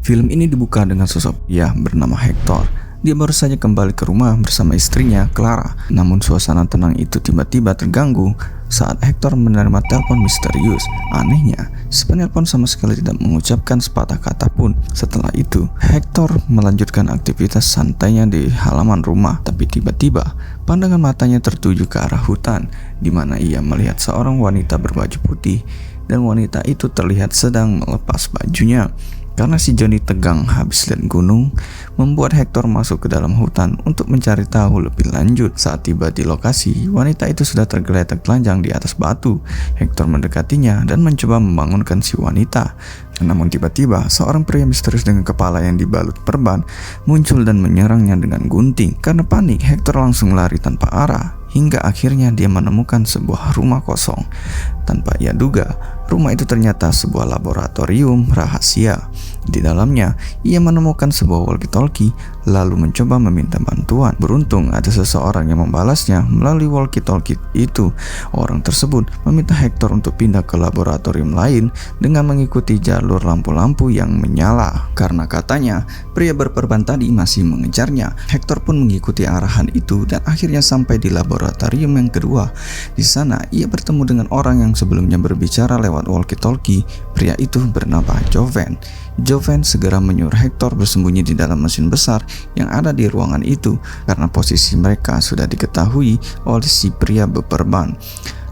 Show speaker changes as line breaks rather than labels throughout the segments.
Film ini dibuka dengan sosok pria bernama Hector. Dia baru saja kembali ke rumah bersama istrinya, Clara. Namun suasana tenang itu tiba-tiba terganggu saat Hector menerima telepon misterius. Anehnya, si penelpon sama sekali tidak mengucapkan sepatah kata pun. Setelah itu, Hector melanjutkan aktivitas santainya di halaman rumah. Tapi tiba-tiba, pandangan matanya tertuju ke arah hutan, di mana ia melihat seorang wanita berbaju putih. Dan wanita itu terlihat sedang melepas bajunya. Karena si Johnny tegang habis lihat gunung, membuat Hector masuk ke dalam hutan untuk mencari tahu lebih lanjut. Saat tiba di lokasi, wanita itu sudah tergeletak telanjang di atas batu. Hector mendekatinya dan mencoba membangunkan si wanita. Namun tiba-tiba, seorang pria misterius dengan kepala yang dibalut perban muncul dan menyerangnya dengan gunting. Karena panik, Hector langsung lari tanpa arah. Hingga akhirnya dia menemukan sebuah rumah kosong. Tanpa ia duga, rumah itu ternyata sebuah laboratorium rahasia. Di dalamnya, ia menemukan sebuah walkie-talkie lalu mencoba meminta bantuan. Beruntung ada seseorang yang membalasnya melalui walkie-talkie itu. Orang tersebut meminta Hector untuk pindah ke laboratorium lain dengan mengikuti jalur lampu-lampu yang menyala. Karena katanya, pria berperban tadi masih mengejarnya. Hector pun mengikuti arahan itu dan akhirnya sampai di laboratorium yang kedua. Di sana, ia bertemu dengan orang yang sebelumnya berbicara lewat walkie-talkie. Pria itu bernama Joven. Joven segera menyuruh Hector bersembunyi di dalam mesin besar yang ada di ruangan itu karena posisi mereka sudah diketahui oleh si pria berperban.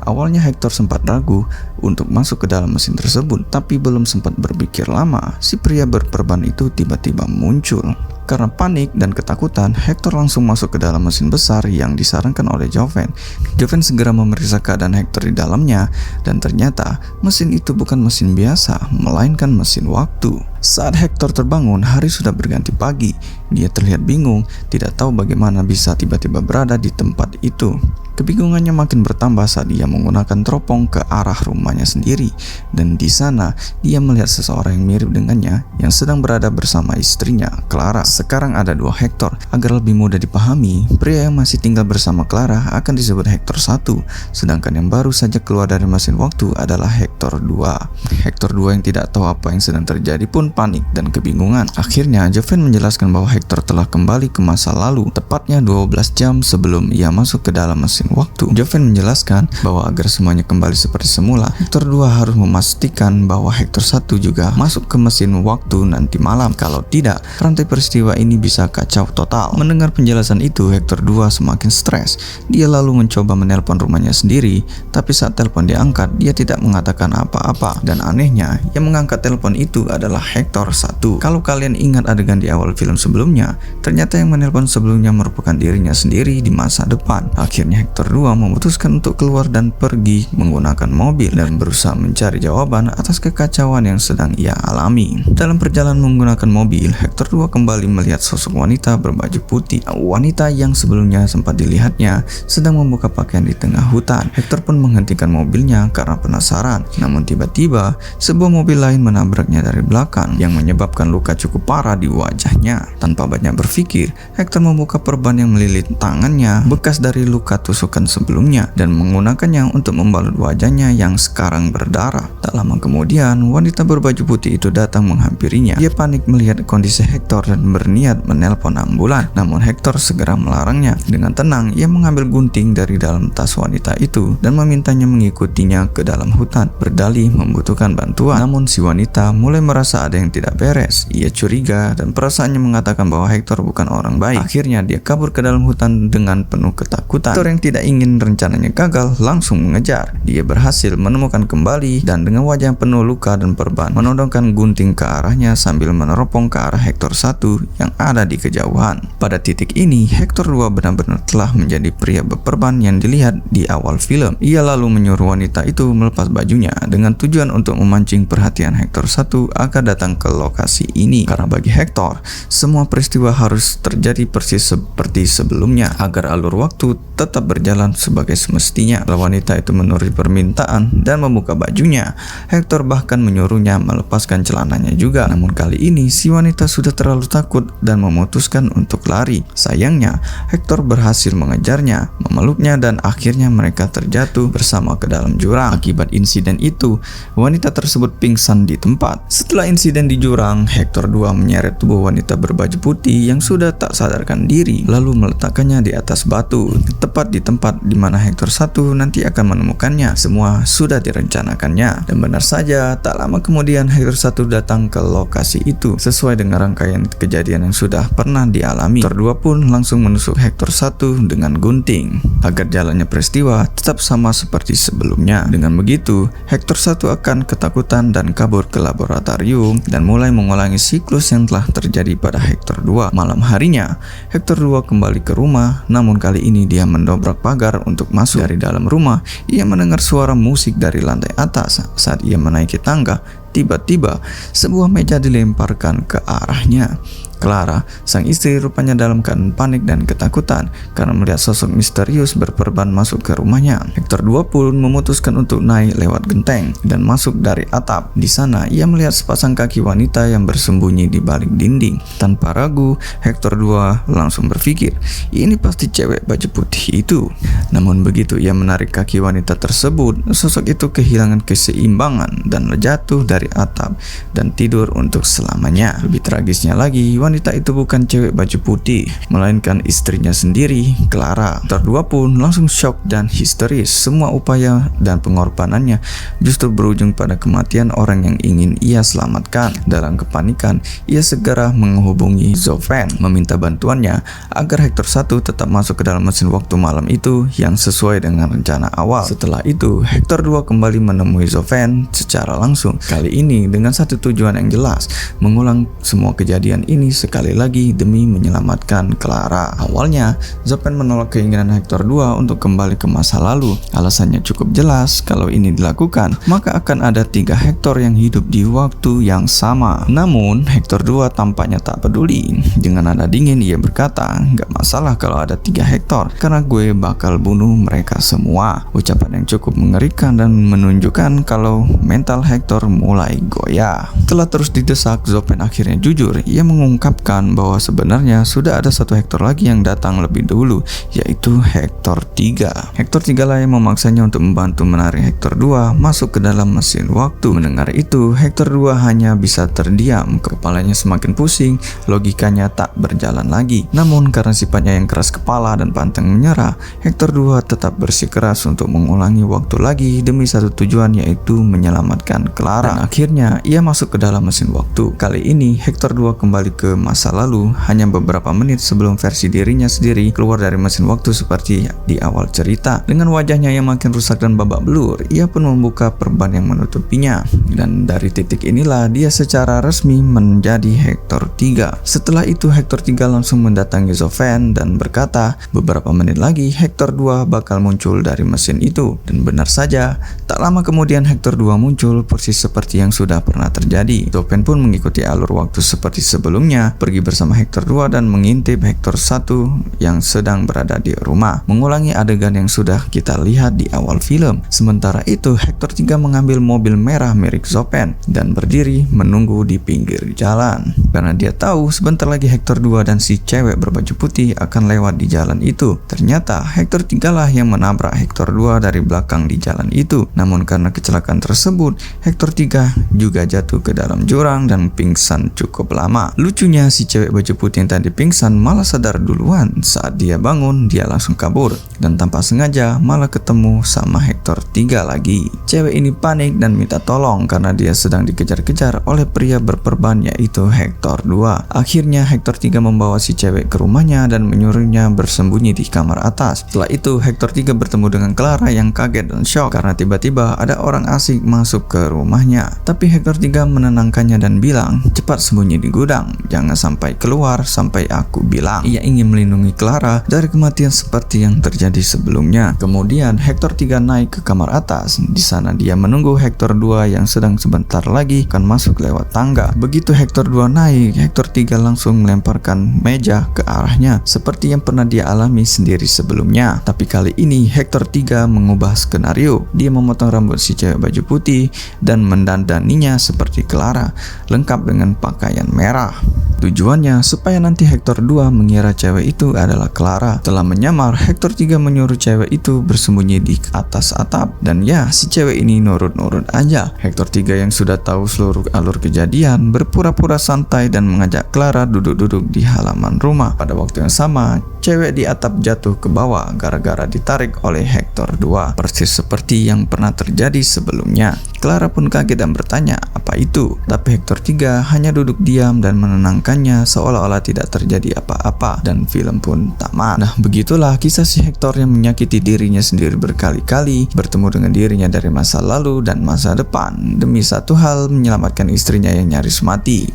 Awalnya Hector sempat ragu untuk masuk ke dalam mesin tersebut, tapi belum sempat berpikir lama, si pria berperban itu tiba-tiba muncul. Karena panik dan ketakutan, Hector langsung masuk ke dalam mesin besar yang disarankan oleh Joven. Joven segera memeriksa keadaan Hector di dalamnya, dan ternyata mesin itu bukan mesin biasa, melainkan mesin waktu. Saat Hector terbangun, hari sudah berganti pagi. Dia terlihat bingung, tidak tahu bagaimana bisa tiba-tiba berada di tempat itu. Kebingungannya makin bertambah saat dia menggunakan teropong ke arah rumahnya sendiri. Dan di sana, dia melihat seseorang yang mirip dengannya yang sedang berada bersama istrinya, Clara. Sekarang ada dua Hector. Agar lebih mudah dipahami, pria yang masih tinggal bersama Clara akan disebut Hector 1, sedangkan yang baru saja keluar dari mesin waktu adalah Hector 2. Hector 2 yang tidak tahu apa yang sedang terjadi pun panik dan kebingungan. Akhirnya, Joven menjelaskan bahwa Hector telah kembali ke masa lalu, tepatnya 12 jam sebelum ia masuk ke dalam mesin waktu. Joven menjelaskan bahwa agar semuanya kembali seperti semula, Hector 2 harus memastikan bahwa Hector 1 juga masuk ke mesin waktu nanti malam. Kalau tidak, rantai peristiwa ini bisa kacau total. Mendengar penjelasan itu, Hector 2 semakin stres. Dia lalu mencoba menelpon rumahnya sendiri, tapi saat telepon diangkat, dia tidak mengatakan apa-apa. Dan anehnya, yang mengangkat telepon itu adalah Hector 1. Kalau kalian ingat adegan di awal film sebelumnya, ternyata yang menelpon sebelumnya merupakan dirinya sendiri di masa depan. Akhirnya Hector 2 memutuskan untuk keluar dan pergi menggunakan mobil dan berusaha mencari jawaban atas kekacauan yang sedang ia alami. Dalam perjalanan menggunakan mobil, Hector 2 kembali melihat sosok wanita berbaju putih. Wanita yang sebelumnya sempat dilihatnya sedang membuka pakaian di tengah hutan. Hector pun menghentikan mobilnya karena penasaran. Namun tiba-tiba, sebuah mobil lain menabraknya dari belakang yang menyebabkan luka cukup parah di wajahnya. Tanpa banyak berpikir, Hector membuka perban yang melilit tangannya, bekas dari luka tusukan sebelumnya, dan menggunakannya untuk membalut wajahnya yang sekarang berdarah. Tak lama kemudian, wanita berbaju putih itu datang menghampirinya. Dia panik melihat kondisi Hector dan berniat menelpon ambulan. Namun Hector segera melarangnya. Dengan tenang, ia mengambil gunting dari dalam tas wanita itu dan memintanya mengikutinya ke dalam hutan, berdalih membutuhkan bantuan. Namun si wanita mulai merasa ada yang tidak beres. Ia curiga dan perasaannya mengatakan bahwa Hector bukan orang baik. Akhirnya dia kabur ke dalam hutan dengan penuh ketakutan. Hector yang tidak ingin rencananya gagal langsung mengejar. Dia berhasil menemukan kembali dan dengan wajah penuh luka dan perban menodongkan gunting ke arahnya sambil meneropong ke arah Hector 1 yang ada di kejauhan. Pada titik ini, Hector 2 benar-benar telah menjadi pria berperban yang dilihat di awal film. Ia lalu menyuruh wanita itu melepas bajunya dengan tujuan untuk memancing perhatian Hector 1 agar datang ke lokasi ini. Karena bagi Hector, semua peristiwa harus terjadi persis seperti sebelumnya agar alur waktu tetap berjalan berjalan sebagai semestinya. Kalau wanita itu menuruti permintaan dan membuka bajunya, Hector bahkan menyuruhnya melepaskan celananya juga. Namun kali ini si wanita sudah terlalu takut dan memutuskan untuk lari. Sayangnya, Hector berhasil mengejarnya, memeluknya, dan akhirnya mereka terjatuh bersama ke dalam jurang. Akibat insiden itu, wanita tersebut pingsan di tempat. Setelah insiden di jurang, Hector 2 menyeret tubuh wanita berbaju putih yang sudah tak sadarkan diri, lalu meletakkannya di atas batu, tepat di tempat di mana Hector 1 nanti akan menemukannya. Semua sudah direncanakannya, dan benar saja, tak lama kemudian Hector 1 datang ke lokasi itu, sesuai dengan rangkaian kejadian yang sudah pernah dialami. Hector 2 pun langsung menusuk Hector 1 dengan gunting, agar jalannya peristiwa tetap sama seperti sebelumnya. Dengan begitu, Hector 1 akan ketakutan dan kabur ke laboratorium dan mulai mengulangi siklus yang telah terjadi pada Hector 2. Malam harinya, Hector 2 kembali ke rumah, namun kali ini dia mendobrak pagar untuk masuk. Dari dalam rumah, ia mendengar suara musik dari lantai atas. Saat ia menaiki tangga, tiba-tiba sebuah meja dilemparkan ke arahnya. Clara, sang istri, rupanya dalam keadaan panik dan ketakutan karena melihat sosok misterius berperban masuk ke rumahnya. Hector 2 pun memutuskan untuk naik lewat genteng dan masuk dari atap. Di sana, ia melihat sepasang kaki wanita yang bersembunyi di balik dinding. Tanpa ragu, Hector 2 langsung berpikir, ini pasti cewek baju putih itu. Namun begitu ia menarik kaki wanita tersebut, sosok itu kehilangan keseimbangan dan jatuh dari atap dan tidur untuk selamanya. Lebih tragisnya lagi, wanita itu bukan cewek baju putih, melainkan istrinya sendiri, Clara. Hector 2 pun langsung shock dan histeris. Semua upaya dan pengorbanannya justru berujung pada kematian orang yang ingin ia selamatkan. Dalam kepanikan, ia segera menghubungi Zoven, meminta bantuannya agar Hector 1 tetap masuk ke dalam mesin waktu malam itu yang sesuai dengan rencana awal. Setelah itu, Hector 2 kembali menemui Zoven secara langsung. Kali ini dengan satu tujuan yang jelas, mengulang semua kejadian ini sekali lagi demi menyelamatkan Clara. Awalnya, Zoven menolak keinginan Hector 2 untuk kembali ke masa lalu. Alasannya cukup jelas, kalau ini dilakukan, maka akan ada 3 Hector yang hidup di waktu yang sama. Namun, Hector 2 tampaknya tak peduli. Dengan nada dingin, ia berkata, "Gak masalah kalau ada 3 Hector, karena gue bakal bunuh mereka semua." Ucapan yang cukup mengerikan dan menunjukkan kalau mental Hector mulai goyah. Setelah terus didesak, Zoven akhirnya jujur. Ia mengungkapkan bahwa sebenarnya sudah ada 1 Hector lagi yang datang lebih dulu, yaitu Hector 3. Hector 3 lah yang memaksanya untuk membantu menarik Hector 2 masuk ke dalam mesin waktu. Mendengar itu, Hector 2 hanya bisa terdiam. Kepalanya semakin pusing, logikanya tak berjalan lagi. Namun karena sifatnya yang keras kepala dan pantang menyerah, Hector 2 tetap bersikeras untuk mengulangi waktu lagi demi satu tujuan, yaitu menyelamatkan Clara. Dan akhirnya ia masuk ke dalam mesin waktu. Kali ini Hector 2 kembali ke masa lalu hanya beberapa menit sebelum versi dirinya sendiri keluar dari mesin waktu seperti di awal cerita. Dengan wajahnya yang makin rusak dan babak belur, ia pun membuka perban yang menutupinya. Dan dari titik inilah dia secara resmi menjadi Hector 3. Setelah itu Hector 3 langsung mendatangi Zoven dan berkata, beberapa menit lagi Hector 2 bakal muncul dari mesin itu. Dan benar saja, tak lama kemudian Hector 2 muncul persis seperti yang sudah pernah terjadi. Zoven pun mengikuti alur waktu seperti sebelumnya, pergi bersama Hector 2 dan mengintip Hector 1 yang sedang berada di rumah, mengulangi adegan yang sudah kita lihat di awal film. Sementara itu Hector 3 mengambil mobil merah milik Zoven dan berdiri menunggu di pinggir jalan, karena dia tahu sebentar lagi Hector 2 dan si cewek berbaju putih akan lewat di jalan itu. Ternyata Hector 3 lah yang menabrak Hector 2 dari belakang di jalan itu. Namun karena kecelakaan tersebut, Hector 3 juga jatuh ke dalam jurang dan pingsan cukup lama. Lucunya, si cewek baju putih yang tadi pingsan malah sadar duluan. Saat dia bangun, dia langsung kabur dan tanpa sengaja malah ketemu sama Hector 3 lagi. Cewek ini panik dan minta tolong karena dia sedang dikejar-kejar oleh pria berperban, yaitu Hector 2. Akhirnya Hector 3 membawa si cewek ke rumahnya dan menyuruhnya bersembunyi di kamar atas. Setelah itu Hector 3 bertemu dengan Clara yang kaget dan shock karena tiba-tiba ada orang asing masuk ke rumahnya. Tapi Hector 3 menenangkannya dan bilang, cepat sembunyi di gudang, jangan jangan sampai keluar sampai aku bilang." Ia ingin melindungi Clara dari kematian seperti yang terjadi sebelumnya. Kemudian Hector 3 naik ke kamar atas. Di sana dia menunggu Hector 2 yang sedang sebentar lagi akan masuk lewat tangga. Begitu Hector 2 naik, Hector 3 langsung melemparkan meja ke arahnya seperti yang pernah dia alami sendiri sebelumnya. Tapi kali ini Hector 3 mengubah skenario. Dia memotong rambut si cewek baju putih dan mendandaninya seperti Clara, lengkap dengan pakaian merah. Tujuannya supaya nanti Hector 2 mengira cewek itu adalah Clara. Setelah menyamar, Hector 3 menyuruh cewek itu bersembunyi di atas atap. Dan ya, si cewek ini nurut-nurut aja. Hector 3 yang sudah tahu seluruh alur kejadian berpura-pura santai dan mengajak Clara duduk-duduk di halaman rumah. Pada waktu yang sama, cewek di atap jatuh ke bawah gara-gara ditarik oleh Hector 2. Persis seperti yang pernah terjadi sebelumnya. Clara pun kaget dan bertanya, "Apa itu?" Tapi Hector 3 hanya duduk diam dan menenangkannya seolah-olah tidak terjadi apa-apa, dan film pun tamat. Nah, begitulah kisah si Hector yang menyakiti dirinya sendiri berkali-kali, bertemu dengan dirinya dari masa lalu dan masa depan demi satu hal, menyelamatkan istrinya yang nyaris mati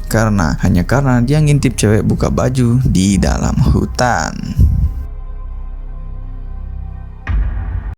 hanya karena dia ngintip cewek buka baju di dalam hutan.